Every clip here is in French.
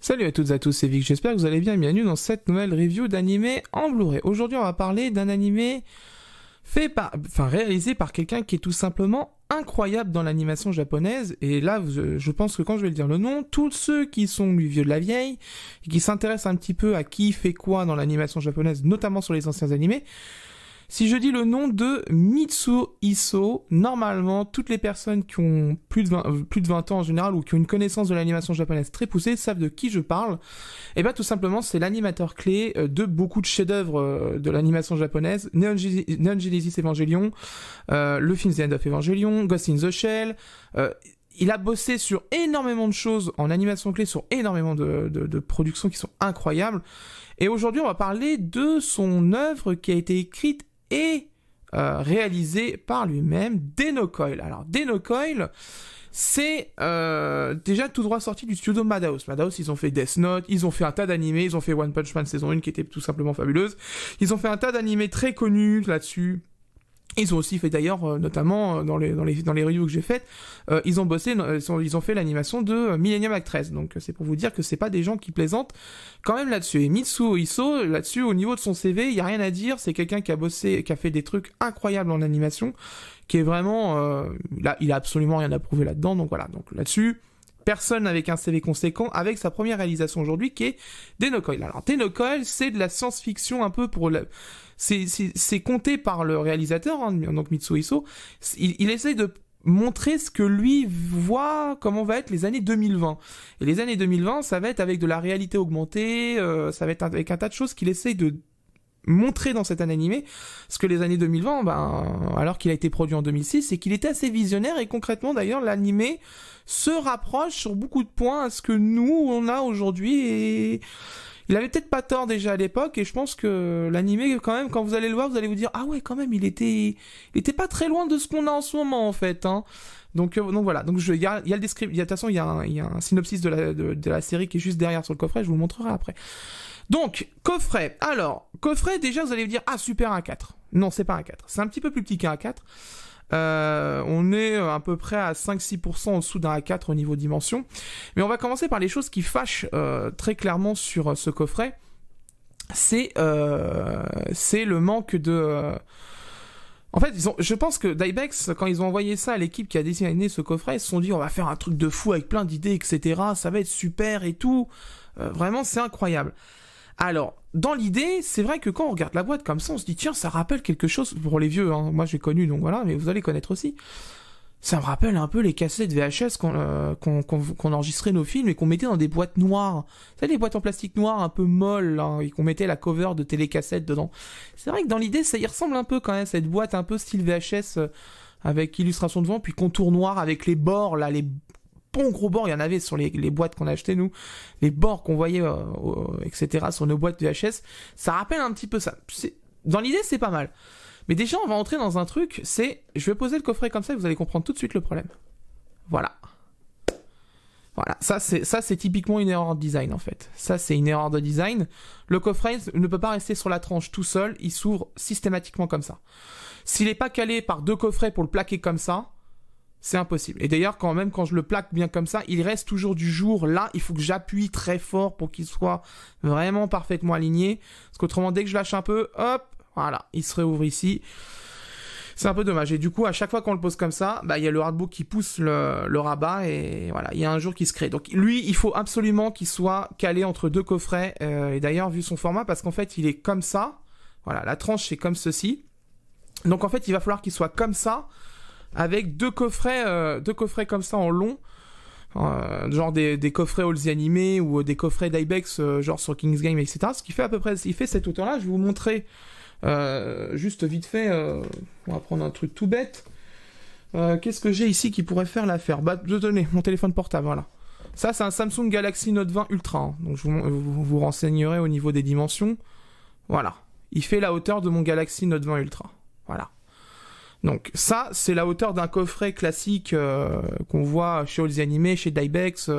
Salut à toutes et à tous, c'est Vic, j'espère que vous allez bien et bienvenue dans cette nouvelle review d'animé en Blu-ray. Aujourd'hui on va parler d'un animé réalisé par quelqu'un qui est tout simplement incroyable dans l'animation japonaise, et là je pense que quand je vais le dire le nom, tous ceux qui sont du vieux de la vieille, et qui s'intéressent un petit peu à qui fait quoi dans l'animation japonaise, notamment sur les anciens animés, si je dis le nom de Mitsuo Iso, normalement, toutes les personnes qui ont plus de 20 ans en général, ou qui ont une connaissance de l'animation japonaise très poussée, savent de qui je parle. Et bien tout simplement, c'est l'animateur clé de beaucoup de chefs-d'œuvre de l'animation japonaise, Neon Genesis Evangelion, le film The End of Evangelion, Ghost in the Shell. Il a bossé sur énormément de choses en animation clé, sur énormément de productions qui sont incroyables. Et aujourd'hui, on va parler de son œuvre qui a été écrite et réalisé par lui-même, Denocoil. Alors, Denocoil, c'est déjà tout droit sorti du studio Madhouse. Madhouse, ils ont fait Death Note, ils ont fait un tas d'animés, ils ont fait One Punch Man saison 1 qui était tout simplement fabuleuse. Ils ont fait un tas d'animés très connus là-dessus. Ils ont aussi fait d'ailleurs, notamment dans les reviews que j'ai faites, ils ont fait l'animation de Millennium Actress. Donc c'est pour vous dire que c'est pas des gens qui plaisantent quand même là-dessus. Et Mitsuo Iso, là-dessus, au niveau de son CV, il y a rien à dire. C'est quelqu'un qui a bossé, qui a fait des trucs incroyables en animation, qui est vraiment, il a absolument rien à prouver là-dedans. Donc voilà. Donc là-dessus, personne avec un CV conséquent, avec sa première réalisation aujourd'hui, qui est Denocoil. Alors Denocoil, c'est de la science-fiction un peu pour c'est compté par le réalisateur, hein, donc Mitsuo Iso. Il essaye de montrer ce que lui voit, comment va être les années 2020. Et les années 2020, ça va être avec de la réalité augmentée, ça va être avec un tas de choses qu'il essaye de montrer dans cet animé, parce que les années 2020, alors qu'il a été produit en 2006, c'est qu'il était assez visionnaire, et concrètement d'ailleurs l'animé se rapproche sur beaucoup de points à ce que nous on a aujourd'hui, et il avait peut-être pas tort déjà à l'époque, et je pense que l'animé, quand même, quand vous allez le voir, vous allez vous dire, ah ouais, quand même, il était pas très loin de ce qu'on a en ce moment, en fait, hein. Donc voilà. Donc il y a le descriptif, de toute façon, il y a un synopsis de la série qui est juste derrière sur le coffret, je vous le montrerai après. Donc, coffret. Alors, coffret, déjà, vous allez vous dire, ah, super, un 4. Non, c'est pas un 4. C'est un petit peu plus petit qu'un A4. On est à peu près à 5-6% en dessous d'un A4 au niveau dimension. Mais on va commencer par les choses qui fâchent très clairement sur ce coffret. C'est le manque de... En fait, je pense que Dybex, quand ils ont envoyé ça à l'équipe qui a designé ce coffret, ils se sont dit, on va faire un truc de fou avec plein d'idées, etc. Ça va être super et tout. Vraiment, c'est incroyable. Alors, dans l'idée, c'est vrai que quand on regarde la boîte comme ça, on se dit, tiens, ça rappelle quelque chose pour les vieux, hein. Moi, j'ai connu, donc voilà, mais vous allez connaître aussi. Ça me rappelle un peu les cassettes VHS qu'on enregistrait nos films et qu'on mettait dans des boîtes noires. Vous savez, les boîtes en plastique noir un peu molles, hein, et qu'on mettait la cover de télécassette dedans. C'est vrai que dans l'idée, ça y ressemble un peu quand même, cette boîte un peu style VHS, avec illustration devant, puis contour noir avec les bords, là, les bons gros bords, il y en avait sur les boîtes qu'on achetait nous, les bords qu'on voyait, etc. sur nos boîtes VHS, ça rappelle un petit peu ça. Dans l'idée, c'est pas mal. Mais déjà, on va entrer dans un truc, je vais poser le coffret comme ça et vous allez comprendre tout de suite le problème. Voilà. Voilà, ça c'est typiquement une erreur de design en fait. Ça c'est une erreur de design. Le coffret ne peut pas rester sur la tranche tout seul, il s'ouvre systématiquement comme ça. S'il n'est pas calé par deux coffrets pour le plaquer comme ça, c'est impossible. Et d'ailleurs, quand je le plaque bien comme ça, il reste toujours du jour. Là, il faut que j'appuie très fort pour qu'il soit vraiment parfaitement aligné. Parce qu'autrement, dès que je lâche un peu, hop, voilà, il se réouvre ici. C'est un peu dommage. Et du coup, à chaque fois qu'on le pose comme ça, il y a le hardbook qui pousse le rabat et voilà, il y a un jour qui se crée. Donc lui, il faut absolument qu'il soit calé entre deux coffrets. Et d'ailleurs, vu son format, parce qu'en fait, il est comme ça. Voilà, la tranche, c'est comme ceci. Donc en fait, il va falloir qu'il soit comme ça, avec deux coffrets comme ça en long, genre des coffrets Halsey animés ou des coffrets d'Ibex, genre sur King's Game, etc. Ce qui fait à peu près, il fait cette hauteur-là. Je vais vous montrer juste vite fait. On va prendre un truc tout bête. Qu'est-ce que j'ai ici qui pourrait faire l'affaire ? Tenez, mon téléphone portable, voilà. Ça, c'est un Samsung Galaxy Note 20 Ultra. Hein. Donc je vous renseignerai au niveau des dimensions. Voilà. Il fait la hauteur de mon Galaxy Note 20 Ultra. Voilà. Donc ça, c'est la hauteur d'un coffret classique qu'on voit chez Halsey Animé, chez Dybex.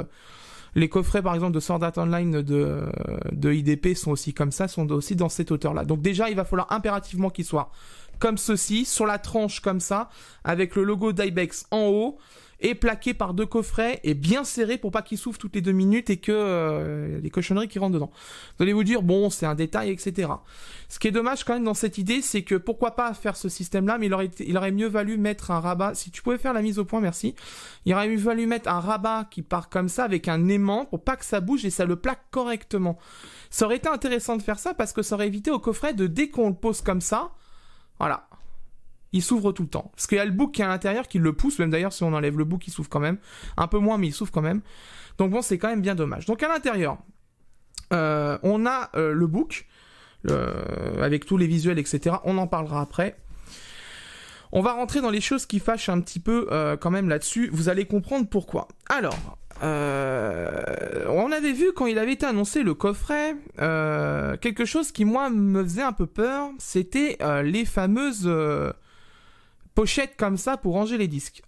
Les coffrets, par exemple, de Sword Art Online de IDP sont aussi comme ça, sont aussi dans cette hauteur-là. Donc déjà, il va falloir impérativement qu'il soit comme ceci, sur la tranche comme ça, avec le logo d'Ibex en haut, et plaqué par 2 coffrets et bien serré pour pas qu'il s'ouvre toutes les 2 minutes et que y a des cochonneries qui rentrent dedans. Vous allez vous dire, bon, c'est un détail, etc. Ce qui est dommage quand même dans cette idée, c'est que pourquoi pas faire ce système-là, mais il aurait mieux valu mettre un rabat. Si tu pouvais faire la mise au point, merci. Il aurait mieux valu mettre un rabat qui part comme ça avec un aimant pour pas que ça bouge et ça le plaque correctement. Ça aurait été intéressant de faire ça parce que ça aurait évité au coffret de dès qu'on le pose comme ça, voilà, il s'ouvre tout le temps. Parce qu'il y a le bouc qui est à l'intérieur qui le pousse, même d'ailleurs si on enlève le bouc il s'ouvre quand même. Un peu moins mais il s'ouvre quand même. Donc bon, c'est quand même bien dommage. Donc à l'intérieur, on a le bouc, avec tous les visuels, etc. On en parlera après. On va rentrer dans les choses qui fâchent un petit peu quand même là-dessus. Vous allez comprendre pourquoi. Alors, on avait vu quand il avait été annoncé le coffret, quelque chose qui moi me faisait un peu peur, c'était les fameuses pochettes comme ça pour ranger les disques.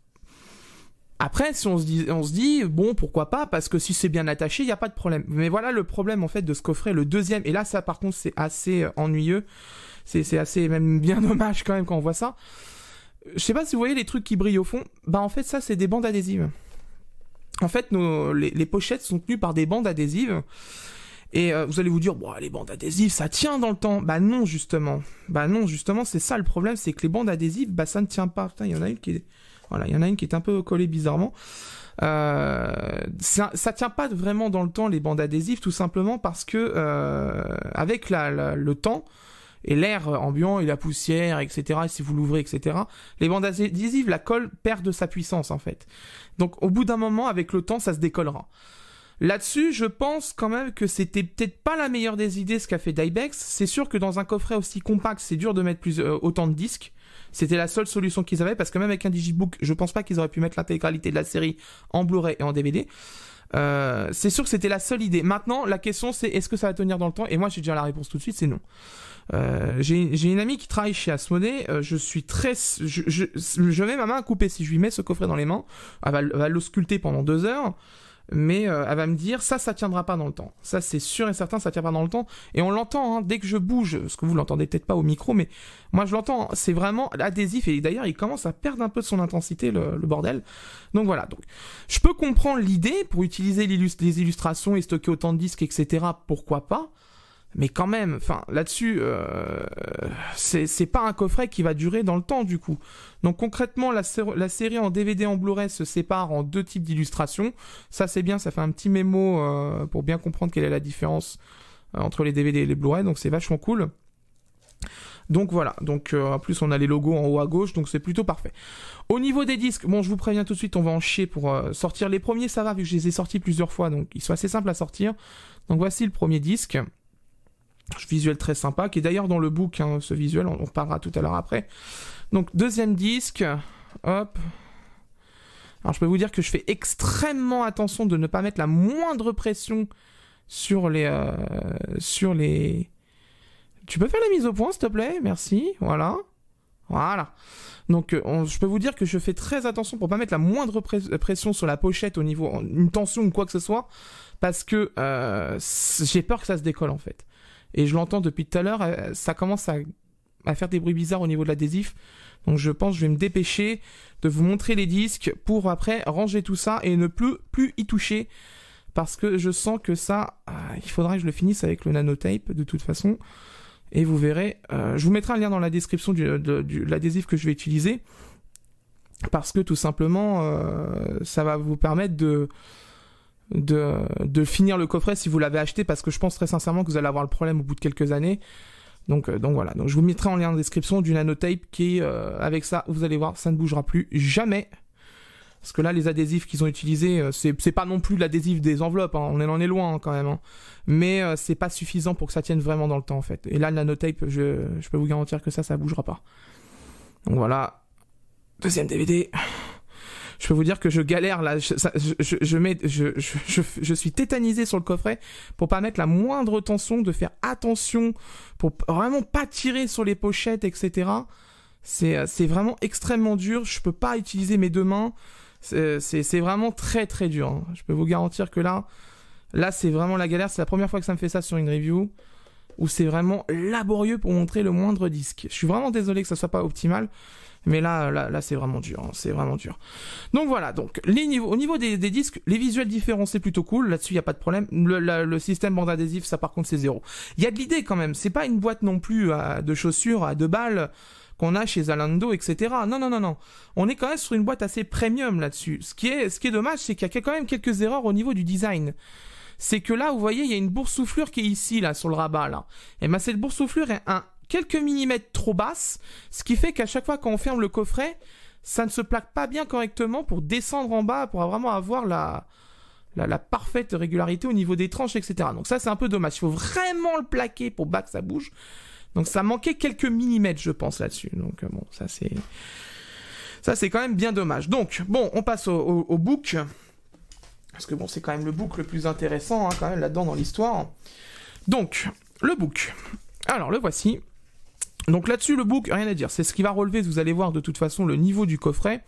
Après, si on se dit, bon, pourquoi pas, parce que si c'est bien attaché, il n'y a pas de problème. Mais voilà le problème, en fait, de ce coffret, le deuxième, et là, ça, par contre, c'est assez ennuyeux, c'est assez, même bien dommage, quand même, quand on voit ça. Je sais pas si vous voyez les trucs qui brillent au fond, bah, en fait, ça, c'est des bandes adhésives. En fait, les pochettes sont tenues par des bandes adhésives, et vous allez vous dire, bon, les bandes adhésives, ça tient dans le temps. Bah non, justement, c'est ça le problème, c'est que les bandes adhésives, bah, ça ne tient pas. Putain, il y en a une qui est... Voilà, il y en a une qui est un peu collée bizarrement. Ça tient pas vraiment dans le temps, les bandes adhésives, tout simplement parce que avec le temps et l'air ambiant et la poussière, etc., et si vous l'ouvrez, etc., les bandes adhésives, la colle perd de sa puissance, en fait. Donc, au bout d'un moment, avec le temps, ça se décollera. Là-dessus, je pense quand même que c'était peut-être pas la meilleure des idées ce qu'a fait Dybex. C'est sûr que dans un coffret aussi compact, c'est dur de mettre autant de disques. C'était la seule solution qu'ils avaient, parce que même avec un digibook, je pense pas qu'ils auraient pu mettre l'intégralité de la série en Blu-ray et en DVD. C'est sûr que c'était la seule idée. Maintenant, la question c'est, est-ce que ça va tenir dans le temps? Et moi, j'ai déjà la réponse tout de suite, c'est non. J'ai une amie qui travaille chez Asmodée, je mets ma main à couper si je lui mets ce coffret dans les mains. Elle va l'ausculter pendant 2 heures. Mais elle va me dire, ça tiendra pas dans le temps. Ça, c'est sûr et certain, ça tient pas dans le temps. Et on l'entend, hein, dès que je bouge, parce que vous l'entendez peut-être pas au micro, mais moi je l'entends, hein, c'est vraiment adhésif. Et d'ailleurs, il commence à perdre un peu de son intensité, le bordel. Donc voilà. Donc, je peux comprendre l'idée pour utiliser les illustrations et stocker autant de disques, etc. Pourquoi pas? Mais quand même, enfin, là-dessus, c'est pas un coffret qui va durer dans le temps, du coup. Donc concrètement, la série en DVD en Blu-ray se sépare en 2 types d'illustrations. Ça, c'est bien, ça fait un petit mémo pour bien comprendre quelle est la différence entre les DVD et les Blu-ray, donc c'est vachement cool. Donc voilà, donc en plus on a les logos en haut à gauche, donc c'est plutôt parfait. Au niveau des disques, bon, je vous préviens tout de suite, on va en chier pour sortir les premiers, ça va, vu que je les ai sortis plusieurs fois, donc ils sont assez simples à sortir. Donc voici le premier disque. Visuel très sympa, qui est d'ailleurs dans le book, hein, ce visuel, on parlera tout à l'heure après. Donc, deuxième disque, hop. Alors, je peux vous dire que je fais extrêmement attention de ne pas mettre la moindre pression sur les... Tu peux faire la mise au point, s'il te plaît? Merci, voilà. Voilà. Donc, je peux vous dire que je fais très attention pour pas mettre la moindre pression sur la pochette au niveau... une tension ou quoi que ce soit, parce que j'ai peur que ça se décolle, en fait. Et je l'entends depuis tout à l'heure, ça commence à faire des bruits bizarres au niveau de l'adhésif. Donc je pense que je vais me dépêcher de vous montrer les disques pour après ranger tout ça et ne plus y toucher. Parce que je sens que ça, il faudra que je le finisse avec le nanotape de toute façon. Et vous verrez, je vous mettrai un lien dans la description de l'adhésif que je vais utiliser. Parce que tout simplement, ça va vous permettre de finir le coffret si vous l'avez acheté, parce que je pense très sincèrement que vous allez avoir le problème au bout de quelques années. Donc voilà, donc je vous mettrai en lien en description du nanotape qui avec ça, vous allez voir, ça ne bougera plus jamais. Parce que là, les adhésifs qu'ils ont utilisés, c'est pas non plus l'adhésif des enveloppes, hein, on en est loin hein, quand même. Hein. Mais c'est pas suffisant pour que ça tienne vraiment dans le temps en fait. Et là, le nanotape, je peux vous garantir que ça bougera pas. Donc voilà, deuxième DVD. Je peux vous dire que je galère là, je suis tétanisé sur le coffret pour pas mettre la moindre tension, de faire attention, pour vraiment pas tirer sur les pochettes, etc. C'est vraiment extrêmement dur, je peux pas utiliser mes 2 mains, c'est vraiment très très dur. Hein. Je peux vous garantir que là c'est vraiment la galère, c'est la première fois que ça me fait ça sur une review. où c'est vraiment laborieux pour montrer le moindre disque. Je suis vraiment désolé que ça soit pas optimal, mais là c'est vraiment dur, hein, c'est vraiment dur. Donc voilà, donc au niveau des disques, les visuels différents c'est plutôt cool, là-dessus il y a pas de problème. Le système bande adhésive, ça par contre c'est zéro. Il y a de l'idée quand même, c'est pas une boîte non plus de chaussures à 2 balles qu'on a chez Zalando, etc. Non. On est quand même sur une boîte assez premium là-dessus. Ce qui est dommage, c'est qu'il y a quand même quelques erreurs au niveau du design. C'est que là, vous voyez, il y a une boursouflure qui est ici, là, sur le rabat, là. Et ben, cette boursouflure est quelques millimètres trop basse, ce qui fait qu'à chaque fois qu'on ferme le coffret, ça ne se plaque pas bien correctement pour descendre en bas, pour vraiment avoir la parfaite régularité au niveau des tranches, etc. Donc ça, c'est un peu dommage. Il faut vraiment le plaquer pour pas que ça bouge. Donc ça manquait quelques millimètres, je pense, là-dessus. Donc bon, ça c'est quand même bien dommage. Donc bon, on passe au book. Parce que bon, c'est quand même le book le plus intéressant, hein, quand même, là-dedans dans l'histoire. Donc, le book. Alors, le voici. Donc là-dessus, le book, rien à dire. C'est ce qui va relever, vous allez voir de toute façon, le niveau du coffret.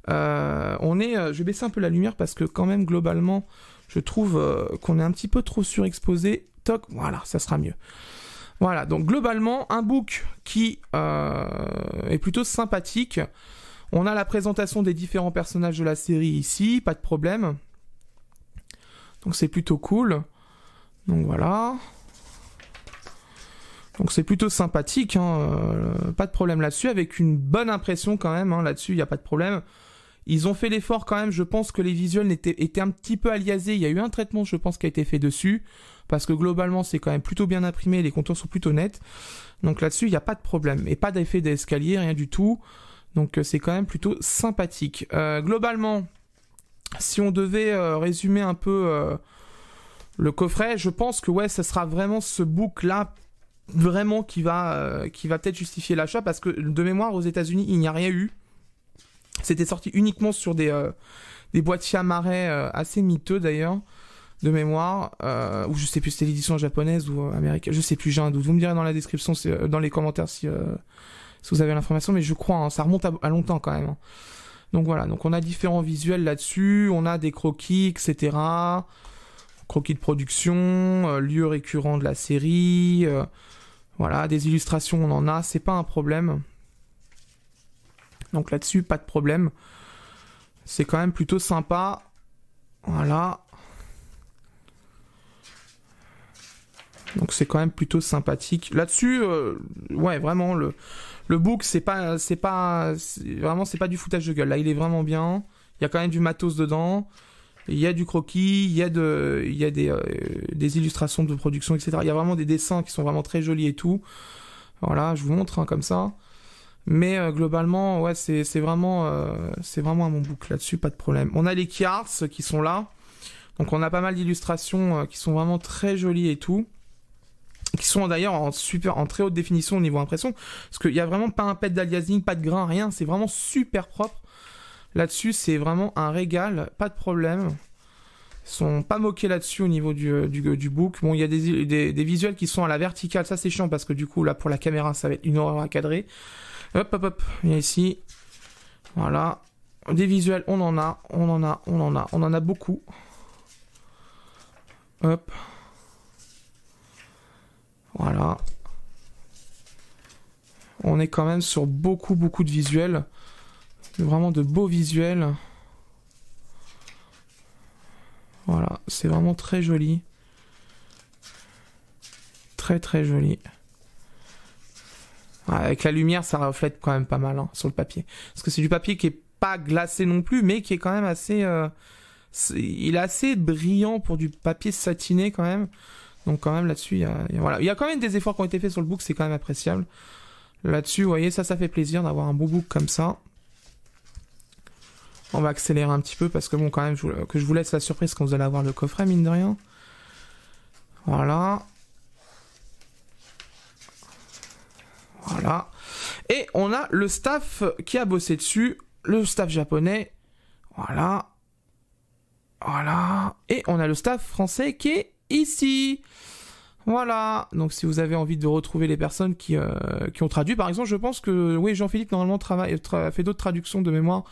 Je vais baisser un peu la lumière parce que quand même, globalement, je trouve qu'on est un petit peu trop surexposé. Toc, voilà, ça sera mieux. Voilà, donc globalement, un book qui est plutôt sympathique. On a la présentation des différents personnages de la série ici, pas de problème. Donc c'est plutôt cool. Donc voilà. Donc c'est plutôt sympathique, hein, pas de problème là-dessus, avec une bonne impression quand même, hein, là-dessus il n'y a pas de problème. Ils ont fait l'effort quand même, je pense que les visuels étaient un petit peu aliasés, il y a eu un traitement je pense qui a été fait dessus, parce que globalement c'est quand même plutôt bien imprimé, les contours sont plutôt nets, donc là-dessus il n'y a pas de problème, et pas d'effet d'escalier, rien du tout, donc c'est quand même plutôt sympathique. Globalement, si on devait résumer un peu le coffret, je pense que ouais, ça sera vraiment ce book-là, vraiment qui va peut-être justifier l'achat, parce que de mémoire aux États-Unis il n'y a rien eu. C'était sorti uniquement sur des boîtiers à marais assez miteux d'ailleurs, de mémoire, ou je sais plus si c'était l'édition japonaise ou américaine, je sais plus, j'ai un doute. Vous me direz dans la description, dans les commentaires si vous avez l'information, mais je crois, hein, ça remonte à longtemps quand même. Hein. Donc voilà, donc on a différents visuels là-dessus, on a des croquis, etc. Croquis de production, lieux récurrents de la série, voilà, des illustrations on en a, c'est pas un problème. Donc là-dessus, pas de problème. C'est quand même plutôt sympa. Voilà. Donc c'est quand même plutôt sympathique. Là-dessus, ouais, vraiment, le book, c'est pas du foutage de gueule. Là, il est vraiment bien. Il y a quand même du matos dedans. Il y a du croquis, il y a des illustrations de production, etc. Il y a vraiment des dessins qui sont vraiment très jolis et tout. Voilà, je vous montre hein, comme ça. Mais globalement, ouais, c'est vraiment un bon book là-dessus, pas de problème. On a les key arts qui sont là. Donc on a pas mal d'illustrations qui sont vraiment très jolies et tout. Qui sont d'ailleurs en très haute définition au niveau impression. Parce qu'il y a vraiment pas un pet d'aliasing, pas de grain, rien. C'est vraiment super propre. Là-dessus, c'est vraiment un régal, pas de problème. Ils sont pas moqués là-dessus au niveau du book. Bon, il y a des visuels qui sont à la verticale. Ça, c'est chiant parce que du coup, là, pour la caméra, ça va être une horreur à cadrer. Hop. Il y a ici. Voilà. Des visuels, on en a beaucoup. Hop. Voilà. On est quand même sur beaucoup de visuels. Vraiment de beaux visuels. Voilà. C'est vraiment très joli. Très joli. Avec la lumière, ça reflète quand même pas mal hein, sur le papier. Parce que c'est du papier qui est pas glacé non plus, mais qui est quand même assez... il est assez brillant pour du papier satiné quand même. Donc quand même là-dessus, il y a quand même des efforts qui ont été faits sur le book, c'est quand même appréciable. Là-dessus, vous voyez, ça fait plaisir d'avoir un beau book comme ça. On va accélérer un petit peu parce que bon, quand même, que je vous laisse la surprise quand vous allez avoir le coffret, mine de rien. Voilà. Voilà. Et on a le staff qui a bossé dessus, le staff japonais. Voilà. Voilà. Et on a le staff français qui est ici. Voilà. Donc si vous avez envie de retrouver les personnes qui ont traduit, par exemple, je pense que oui, Jean-Philippe normalement fait d'autres traductions de mémoire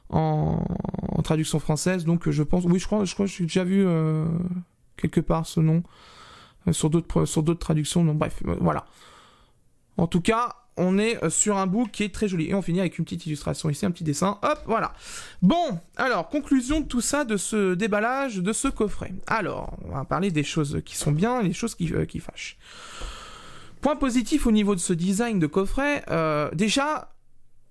en traduction française. Donc je pense, oui, je crois que j'ai déjà vu quelque part ce nom. sur d'autres traductions. Donc bref, voilà. En tout cas, on est sur un book qui est très joli. Et on finit avec une petite illustration ici, un petit dessin. Hop, voilà. Bon, alors, conclusion de tout ça, de ce déballage, de ce coffret. Alors, on va parler des choses qui sont bien et les choses qui fâchent. Point positif au niveau de ce design de coffret. Déjà,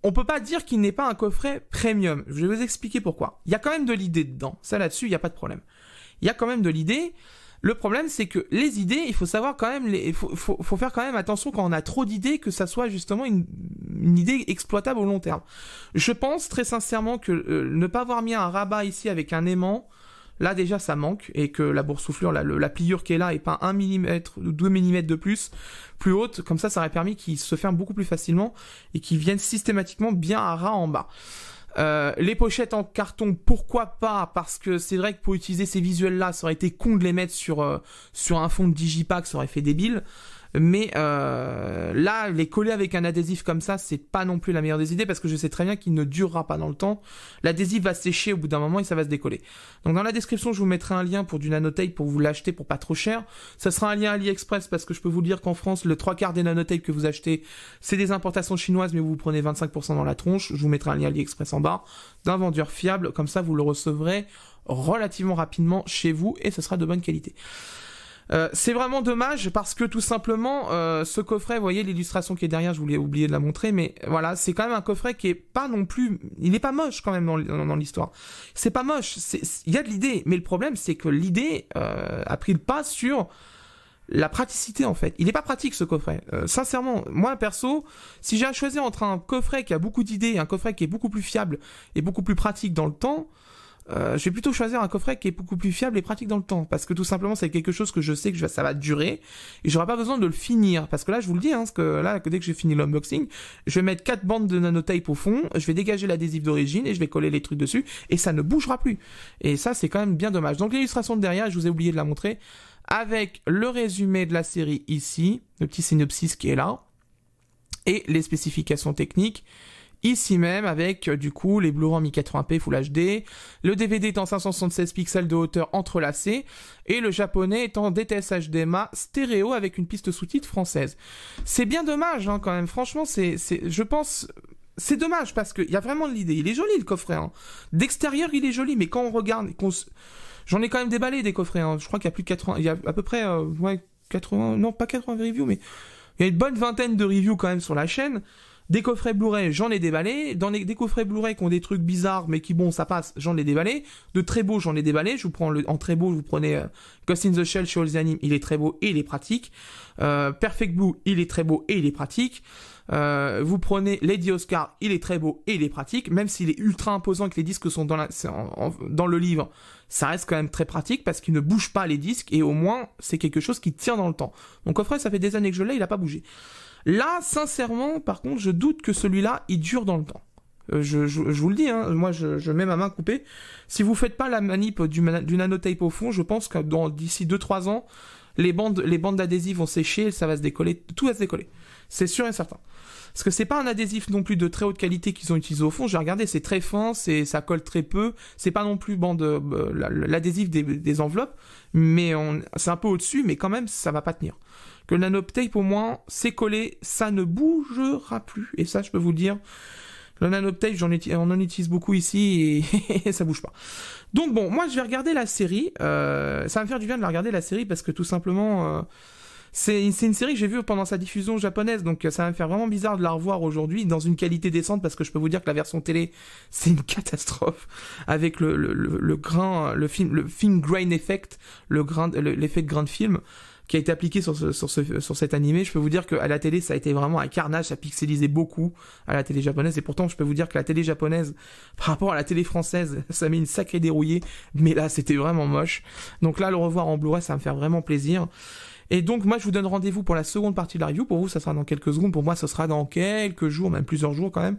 on peut pas dire qu'il n'est pas un coffret premium. Je vais vous expliquer pourquoi. Il y a quand même de l'idée dedans. Ça, là-dessus, il n'y a pas de problème. Il y a quand même de l'idée. Le problème, c'est que les idées, il faut savoir quand même, il faut faire quand même attention quand on a trop d'idées, que ça soit justement une idée exploitable au long terme. Je pense très sincèrement que ne pas avoir mis un rabat ici avec un aimant, là déjà ça manque, et que la boursouflure, la pliure qui est là, est pas 1 mm ou 2 mm de plus haute, comme ça aurait permis qu'il se ferme beaucoup plus facilement, et qu'il vienne systématiquement bien à ras en bas. Les pochettes en carton, pourquoi pas, parce que c'est vrai que pour utiliser ces visuels là, ça aurait été con de les mettre sur un fond de digipack, ça aurait fait débile. Mais là, les coller avec un adhésif comme ça, c'est pas non plus la meilleure des idées, parce que je sais très bien qu'il ne durera pas dans le temps. L'adhésif va sécher au bout d'un moment et ça va se décoller. Donc dans la description, je vous mettrai un lien pour du nanotape pour vous l'acheter pour pas trop cher. Ça sera un lien AliExpress, parce que je peux vous dire qu'en France, le 3/4 des nanotapes que vous achetez, c'est des importations chinoises, mais vous prenez 25% dans la tronche. Je vous mettrai un lien AliExpress en bas d'un vendeur fiable, comme ça vous le recevrez relativement rapidement chez vous et ce sera de bonne qualité. C'est vraiment dommage parce que tout simplement ce coffret, vous voyez l'illustration qui est derrière, je voulais oublier de la montrer, mais voilà, c'est quand même un coffret qui est pas non plus, il est pas moche quand même dans l'histoire. C'est pas moche, il y a de l'idée, mais le problème c'est que l'idée a pris le pas sur la praticité en fait. Il est pas pratique ce coffret. Sincèrement, moi perso, si j'ai à choisir entre un coffret qui a beaucoup d'idées et un coffret qui est beaucoup plus fiable et beaucoup plus pratique dans le temps, je vais plutôt choisir un coffret qui est beaucoup plus fiable et pratique dans le temps, parce que tout simplement c'est quelque chose que je sais que ça va durer et j'aurai pas besoin de le finir, parce que là je vous le dis, parce que là dès que j'ai fini l'unboxing, je vais mettre 4 bandes de nanotape au fond, je vais dégager l'adhésif d'origine et je vais coller les trucs dessus et ça ne bougera plus, et ça c'est quand même bien dommage. Donc l'illustration de derrière, je vous ai oublié de la montrer, avec le résumé de la série ici, le petit synopsis qui est là, et les spécifications techniques ici même, avec du coup les Blu-ray en 1080p Full HD, le DVD est en 576 pixels de hauteur entrelacé, et le japonais est en DTS HDMI stéréo avec une piste sous-titres française. C'est bien dommage quand même, franchement, je pense, c'est dommage parce qu'il y a vraiment de l'idée. Il est joli le coffret, d'extérieur il est joli, mais quand on regarde, j'en ai quand même déballé des coffrets, je crois qu'il y a plus de 80, il y a à peu près 80, non pas 80 reviews, mais il y a une bonne vingtaine de reviews quand même sur la chaîne. Des coffrets Blu-ray, j'en ai déballé. Des coffrets Blu-ray qui ont des trucs bizarres, mais qui, bon, ça passe, j'en ai déballé. De très beaux, j'en ai déballé. Je vous prends en très beau, vous prenez Ghost in the Shell chez All the Anime, il est très beau et il est pratique. Perfect Blue, il est très beau et il est pratique. Vous prenez Lady Oscar, il est très beau et il est pratique. Même s'il est ultra imposant et que les disques sont dans le livre, ça reste quand même très pratique parce qu'il ne bouge pas les disques et au moins, c'est quelque chose qui tient dans le temps. Mon coffret, ça fait des années que je l'ai, il a pas bougé. Là, sincèrement, par contre, je doute que celui-là, il dure dans le temps. Je vous le dis, moi, je mets ma main coupée. Si vous faites pas la manip du nanotape au fond, je pense que d'ici 2-3 ans, les bandes d'adhésif vont sécher, ça va se décoller, tout va se décoller. C'est sûr et certain. Parce que c'est pas un adhésif non plus de très haute qualité qu'ils ont utilisé au fond. J'ai regardé, c'est très fin, ça colle très peu. C'est pas non plus l'adhésif des enveloppes, mais c'est un peu au-dessus, mais quand même, ça va pas tenir. Que le nanotape, au moins, c'est collé, ça ne bougera plus. Et ça, je peux vous le dire. Le nanotape, on en utilise beaucoup ici et ça bouge pas. Donc bon, moi, je vais regarder la série. Ça va me faire du bien de la regarder, la série, parce que tout simplement, c'est une série que j'ai vue pendant sa diffusion japonaise, donc ça va me faire vraiment bizarre de la revoir aujourd'hui dans une qualité décente, parce que je peux vous dire que la version télé, c'est une catastrophe, avec le film grain effect, l'effet de grain de film, qui a été appliqué sur cet animé. Je peux vous dire qu'à la télé, ça a été vraiment un carnage, ça pixelisait beaucoup à la télé japonaise, et pourtant, je peux vous dire que la télé japonaise, par rapport à la télé française, ça met une sacrée dérouillée, mais là, c'était vraiment moche. Donc là, le revoir en Blu-ray, ça va me faire vraiment plaisir. Et donc, moi, je vous donne rendez-vous pour la seconde partie de la review. Pour vous, ça sera dans quelques secondes. Pour moi, ça sera dans quelques jours, même plusieurs jours quand même.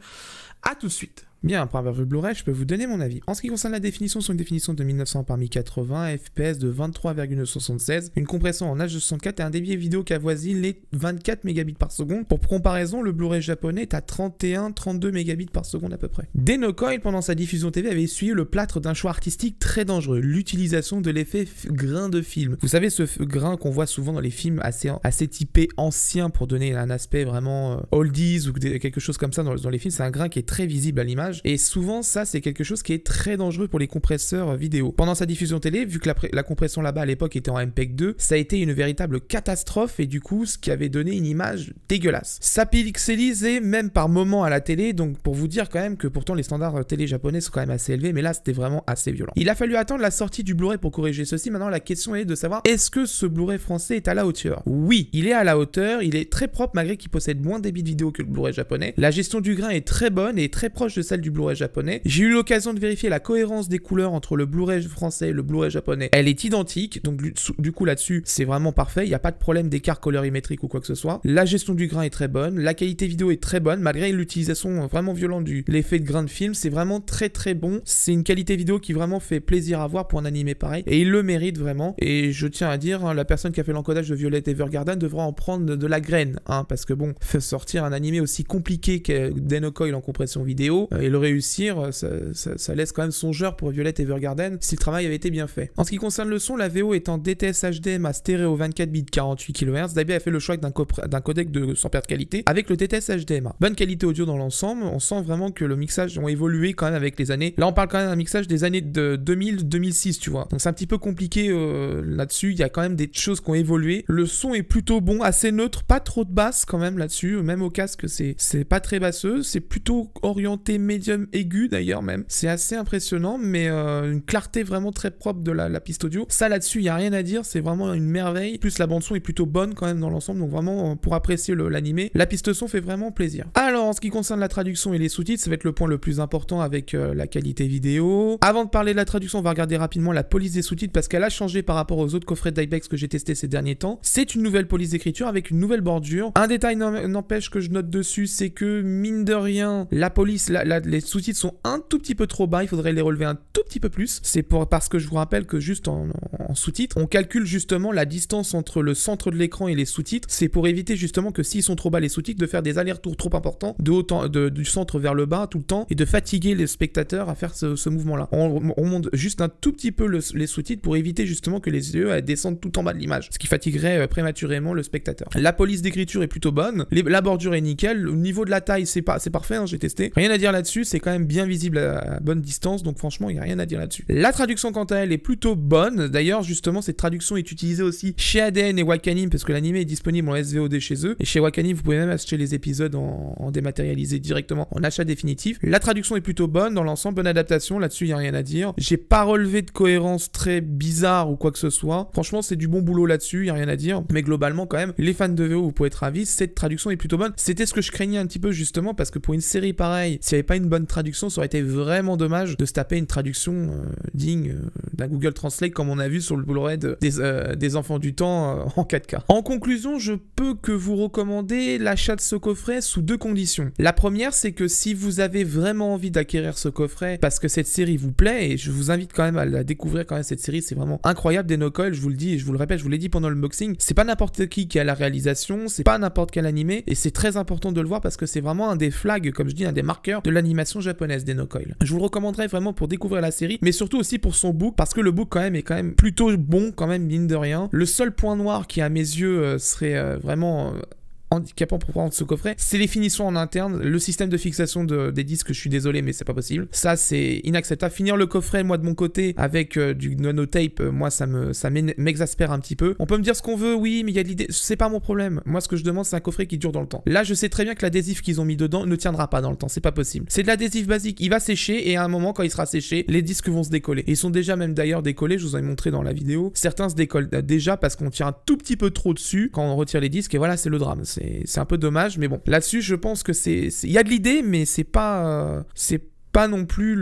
À tout de suite. Bien, après avoir vu le Blu-ray, je peux vous donner mon avis. En ce qui concerne la définition, c'est une définition de 1900 par 1080, FPS de 23,76, une compression en H264 et un débit vidéo qui avoisine les 24 mégabits par seconde. Pour comparaison, le Blu-ray japonais est à 31-32 mégabits par seconde à peu près. Denocoil, pendant sa diffusion TV, avait essuyé le plâtre d'un choix artistique très dangereux, l'utilisation de l'effet grain de film. Vous savez, ce grain qu'on voit souvent dans les films assez typés anciens pour donner un aspect vraiment oldies ou quelque chose comme ça dans les films, c'est un grain qui est très visible à l'image et souvent ça c'est quelque chose qui est très dangereux pour les compresseurs vidéo. Pendant sa diffusion télé, vu que la compression là-bas à l'époque était en MPEG 2, ça a été une véritable catastrophe et du coup ce qui avait donné une image dégueulasse. Ça pixelisait même par moments à la télé, donc pour vous dire quand même que pourtant les standards télé japonais sont quand même assez élevés, mais là c'était vraiment assez violent. Il a fallu attendre la sortie du Blu-ray pour corriger ceci. Maintenant la question est de savoir, est-ce que ce Blu-ray français est à la hauteur? Oui, il est à la hauteur, il est très propre malgré qu'il possède moins de débit de vidéo que le Blu-ray japonais. La gestion du grain est très bonne et très proche de celle du Blu-ray japonais. J'ai eu l'occasion de vérifier la cohérence des couleurs entre le Blu-ray français et le Blu-ray japonais. Elle est identique, donc du coup là-dessus c'est vraiment parfait, il n'y a pas de problème d'écart colorimétrique ou quoi que ce soit. La gestion du grain est très bonne, la qualité vidéo est très bonne, malgré l'utilisation vraiment violente de l'effet de grain de film, c'est vraiment très très bon. C'est une qualité vidéo qui vraiment fait plaisir à voir pour un animé pareil, et il le mérite vraiment. Et je tiens à dire, hein, la personne qui a fait l'encodage de Violet Evergarden devra en prendre de la graine, hein, parce que bon, sortir un animé aussi compliqué que Denocoil en compression vidéo et le réussir, ça laisse quand même songeur pour Violet Evergarden si le travail avait été bien fait. En ce qui concerne le son, la VO est en DTS HDM à stéréo 24 bits 48 kHz. Dabi a fait le choix d'un codec sans perte de qualité avec le DTS HDMA. Bonne qualité audio dans l'ensemble, on sent vraiment que le mixage ont évolué quand même avec les années. Là on parle quand même d'un mixage des années de 2000-2006, tu vois. Donc c'est un petit peu compliqué là-dessus, il y a quand même des choses qui ont évolué. Le son est plutôt bon, assez neutre, pas trop de basse quand même là-dessus, même au casque c'est pas très basseux, c'est plutôt orienté médium aigu d'ailleurs même. C'est assez impressionnant, mais une clarté vraiment très propre de la piste audio. Ça là-dessus, il n'y a rien à dire, c'est vraiment une merveille. Plus la bande son est plutôt bonne quand même dans l'ensemble, donc vraiment pour apprécier l'animé, la piste son fait vraiment plaisir. Alors en ce qui concerne la traduction et les sous-titres, ça va être le point le plus important avec la qualité vidéo. Avant de parler de la traduction, on va regarder rapidement la police des sous-titres parce qu'elle a changé par rapport aux autres coffrets d'Ibex que j'ai testé ces derniers temps. C'est une nouvelle police d'écriture avec une nouvelle bordure. Un détail n'empêche que je note dessus, c'est que mine de rien, la police, les sous-titres sont un tout petit peu trop bas, il faudrait les relever un tout petit peu plus. C'est parce que je vous rappelle que juste en sous-titres, on calcule justement la distance entre le centre de l'écran et les sous-titres. C'est pour éviter justement que s'ils sont trop bas les sous-titres, de faire des allers-retours trop importants du centre vers le bas tout le temps et de fatiguer les spectateurs à faire ce mouvement-là. On monte juste un tout petit peu les sous-titres pour éviter justement que les yeux descendent tout en bas de l'image, ce qui fatiguerait prématurément le spectateur. La police d'écriture est plutôt bonne, la bordure est nickel, au niveau de la taille c'est parfait, hein, j'ai testé. Rien à dire là-dessus, c'est quand même bien visible à bonne distance, donc franchement il n'y a rien à dire là-dessus. La traduction quant à elle est plutôt bonne, d'ailleurs justement cette traduction est utilisée aussi chez ADN et Wakanim parce que l'anime est disponible en SVOD chez eux, et chez Wakanim vous pouvez même acheter les épisodes en dématérialisé directement en achat définitif. La traduction est plutôt bonne dans l'ensemble, bonne adaptation, là-dessus il n'y a rien à dire. J'ai pas relevé de cohérence très bizarre ou quoi que ce soit, franchement c'est du bon boulot là-dessus, il n'y a rien à dire, mais globalement quand même, les fans de VO vous pouvez être ravis, cette traduction est plutôt bonne. C'était ce que je craignais un petit peu justement parce que pour une série pareille, s'il n'y avait pas une bonne traduction, ça aurait été vraiment dommage de se taper une traduction digne d'un Google Translate comme on a vu sur le Blu-ray des Enfants du Temps en 4K. En conclusion, je peux que vous recommander l'achat de ce coffret sous deux conditions. La première, c'est que si vous avez vraiment envie d'acquérir ce coffret parce que cette série vous plaît, et je vous invite quand même à la découvrir quand même, cette série c'est vraiment incroyable. Denocoil, je vous le dis et je vous le répète, je vous l'ai dit pendant le unboxing, c'est pas n'importe qui a la réalisation, c'est pas n'importe quel animé, et c'est très important de le voir parce que c'est vraiment un des flags, comme je dis, un des marqueurs de l'animation japonaise Denocoil. Je vous le recommanderais vraiment pour découvrir la série, mais surtout aussi pour son book, parce que le book quand même est quand même plutôt bon quand même, mine de rien. Le seul point noir qui à mes yeux serait vraiment handicapant pour prendre ce coffret, c'est les finitions en interne, le système de fixation des disques, je suis désolé mais c'est pas possible, ça c'est inacceptable. Finir le coffret moi de mon côté avec du nonotape, moi ça m'exaspère un petit peu. On peut me dire ce qu'on veut, oui mais il y a de l'idée, c'est pas mon problème, moi ce que je demande c'est un coffret qui dure dans le temps. Là je sais très bien que l'adhésif qu'ils ont mis dedans ne tiendra pas dans le temps, c'est pas possible, c'est de l'adhésif basique, il va sécher et à un moment quand il sera séché, les disques vont se décoller, et ils sont déjà même d'ailleurs décollés, je vous en ai montré dans la vidéo, certains se décollent déjà parce qu'on tire un tout petit peu trop dessus quand on retire les disques, et voilà c'est le drame, c'est un peu dommage, mais bon, là-dessus je pense que il y a de l'idée, mais c'est pas non plus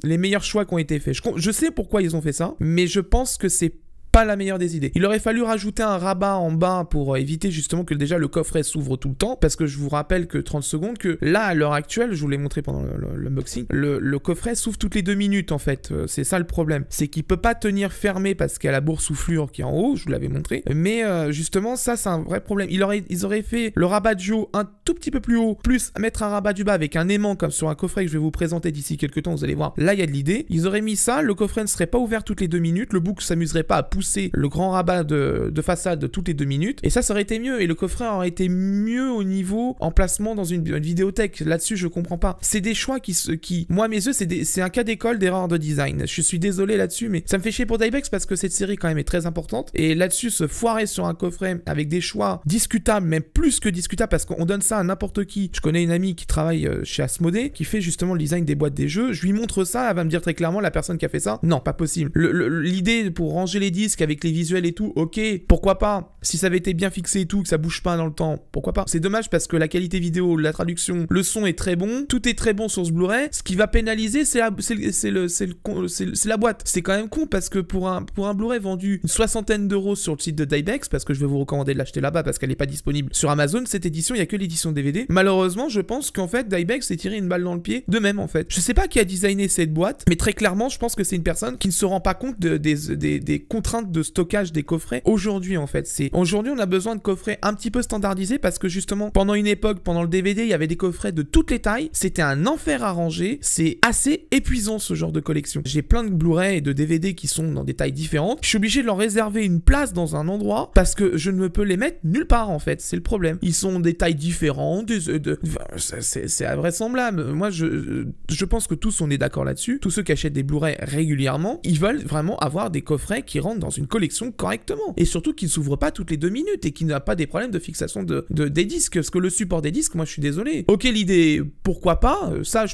les meilleurs choix qui ont été faits. Je sais pourquoi ils ont fait ça, mais je pense que c'est pas la meilleure des idées. Il aurait fallu rajouter un rabat en bas pour éviter justement que déjà le coffret s'ouvre tout le temps, parce que je vous rappelle que 30 secondes, que là, à l'heure actuelle, je vous l'ai montré pendant l'unboxing, le coffret s'ouvre toutes les 2 minutes en fait. C'est ça le problème. C'est qu'il peut pas tenir fermé parce qu'il y a la boursouflure qui est en haut, je vous l'avais montré. Mais justement, ça c'est un vrai problème. Ils auraient fait le rabat du haut un tout petit peu plus haut, plus mettre un rabat du bas avec un aimant comme sur un coffret que je vais vous présenter d'ici quelques temps, vous allez voir. Là, il y a de l'idée. Ils auraient mis ça, le coffret ne serait pas ouvert toutes les 2 minutes, le bouc s'amuserait pas à pousser le grand rabat de façade toutes les 2 minutes, et ça aurait été mieux, et le coffret aurait été mieux au niveau emplacement dans une vidéothèque. Là-dessus, je comprends pas. C'est des choix qui moi, à mes yeux, c'est un cas d'école d'erreur de design. Je suis désolé là-dessus, mais ça me fait chier pour Dybex parce que cette série quand même est très importante, et là-dessus, se foirer sur un coffret avec des choix discutables, même plus que discutables, parce qu'on donne ça à n'importe qui. Je connais une amie qui travaille chez Asmodée, qui fait justement le design des boîtes des jeux. Je lui montre ça, elle va me dire très clairement, la personne qui a fait ça, non, pas possible. L'idée pour ranger les disques avec les visuels et tout, ok, pourquoi pas. Si ça avait été bien fixé et tout, que ça bouge pas dans le temps, pourquoi pas. C'est dommage parce que la qualité vidéo, la traduction, le son est très bon, tout est très bon sur ce Blu-ray. Ce qui va pénaliser, c'est la boîte. C'est quand même con parce que pour un Blu-ray vendu une 60aine d'euros sur le site de Dybex, parce que je vais vous recommander de l'acheter là-bas parce qu'elle n'est pas disponible sur Amazon, cette édition, il n'y a que l'édition DVD. Malheureusement, je pense qu'en fait, Dybex s'est tiré une balle dans le pied d'eux-mêmes en fait. Je sais pas qui a designé cette boîte, mais très clairement, je pense que c'est une personne qui ne se rend pas compte des contraintes de stockage des coffrets aujourd'hui en fait. Aujourd'hui, on a besoin de coffrets un petit peu standardisés parce que justement, pendant une époque, pendant le DVD, il y avait des coffrets de toutes les tailles. C'était un enfer à ranger. C'est assez épuisant ce genre de collection. J'ai plein de Blu-ray et de DVD qui sont dans des tailles différentes. Je suis obligé de leur réserver une place dans un endroit parce que je ne peux les mettre nulle part en fait. C'est le problème. Ils sont des tailles différentes. C'est invraisemblable. Moi, je pense que tous on est d'accord là-dessus. Tous ceux qui achètent des Blu-ray régulièrement, ils veulent vraiment avoir des coffrets qui rentrent dans une collection correctement. Et surtout qui ne s'ouvrent pas toutes les 2 minutes et qui n'a pas des problèmes de fixation des disques. Parce que le support des disques, moi je suis désolé. Ok, l'idée, pourquoi pas, ça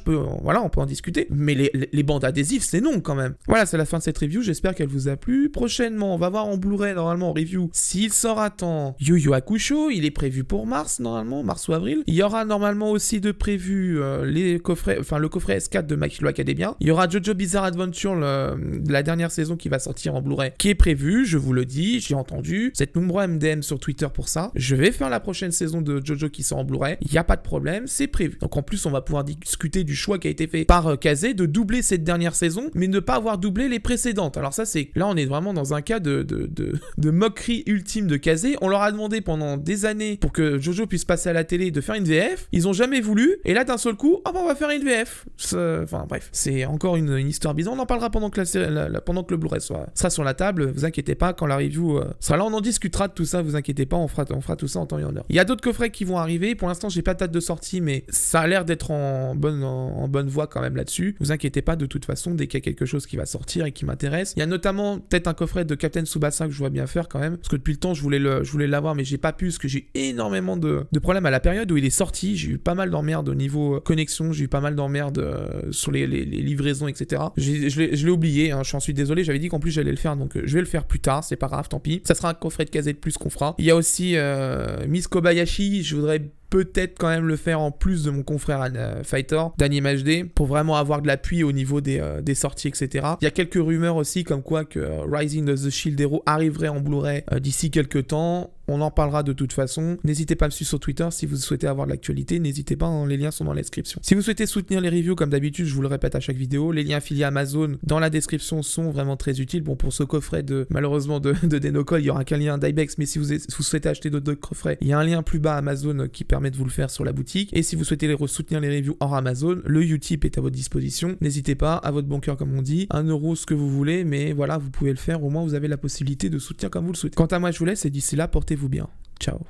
voilà, on peut en discuter. Mais les bandes adhésives, c'est non quand même. Voilà, c'est la fin de cette review. J'espère qu'elle vous a plu. Prochainement, on va voir en Blu-ray, normalement, en review, s'il sort à temps, Yu Yu Hakusho. Il est prévu pour mars, normalement, mars ou avril. Il y aura normalement aussi de prévu le coffret S4 de My Hero Academia. Il y aura JoJo Bizarre Adventure, la dernière saison qui va sortir en Blu-ray, qui est prévue, je vous le dis, j'ai entendu. Vous êtes nombreux à me DM sur Twitter pour ça. Je vais faire la prochaine saison de JoJo qui sort en Blu-ray. Il n'y a pas de problème, c'est prévu. Donc en plus, on va pouvoir discuter du choix qui a été fait par Kazé de doubler cette dernière saison, mais ne pas avoir doublé les précédentes. Alors ça, c'est... Là, on est vraiment dans un cas de moquerie ultime de Kazé. On leur a demandé pendant des années pour que JoJo puisse passer à la télé de faire une VF. Ils ont jamais voulu. Et là, d'un seul coup, on va faire une VF. Enfin bref, c'est encore une histoire bizarre. On en parlera pendant que le Blu-ray sera sur la table. Vous inquiétez pas, quand la review sera là, on en discutera de tout ça. Vous inquiétez pas, on fera tout ça en temps et en heure. Il y a d'autres coffrets qui vont arriver. Pour l'instant, j'ai pas de date de sortie, mais ça a l'air d'être en bonne voie quand même là-dessus. Vous inquiétez pas, de toute façon, dès qu'il y a quelque chose qui va sortir et qui m'intéresse. Il y a notamment peut-être un coffret de Captain Tsubasa que je vois bien faire quand même, parce que depuis le temps je voulais l'avoir, mais j'ai pas pu, parce que j'ai énormément de problèmes à la période où il est sorti. J'ai eu pas mal d'emmerdes au niveau connexion, j'ai eu pas mal d'emmerdes sur les livraisons, etc. Je l'ai oublié, hein, je suis désolé, j'avais dit qu'en plus j'allais le faire, donc je vais le faire plus tard, c'est pas grave, tant pis. Ça sera un coffret de Kazé de plus qu'on fera. Il y a aussi Miss Kobayashi, je voudrais peut-être quand même le faire en plus de mon confrère Fighter d'Anime HD pour vraiment avoir de l'appui au niveau des sorties, etc. Il y a quelques rumeurs aussi comme quoi que Rising of the Shield Hero arriverait en Blu-ray d'ici quelques temps. On en parlera de toute façon. N'hésitez pas à me suivre sur Twitter si vous souhaitez avoir de l'actualité. N'hésitez pas, hein, les liens sont dans la description. Si vous souhaitez soutenir les reviews, comme d'habitude, je vous le répète à chaque vidéo, les liens affiliés Amazon dans la description sont vraiment très utiles. Bon, pour ce coffret malheureusement de Denokol, il y aura qu'un lien d'Ibex, mais si vous souhaitez acheter d'autres coffrets, il y a un lien plus bas Amazon qui permet de vous le faire sur la boutique. Et si vous souhaitez soutenir les reviews hors Amazon, le Utip est à votre disposition. N'hésitez pas, à votre bon cœur comme on dit, 1 euro ce que vous voulez, mais voilà, vous pouvez le faire. Au moins, vous avez la possibilité de soutenir comme vous le souhaitez. Quant à moi, je vous laisse et d'ici là, portez-vous bien. Ciao.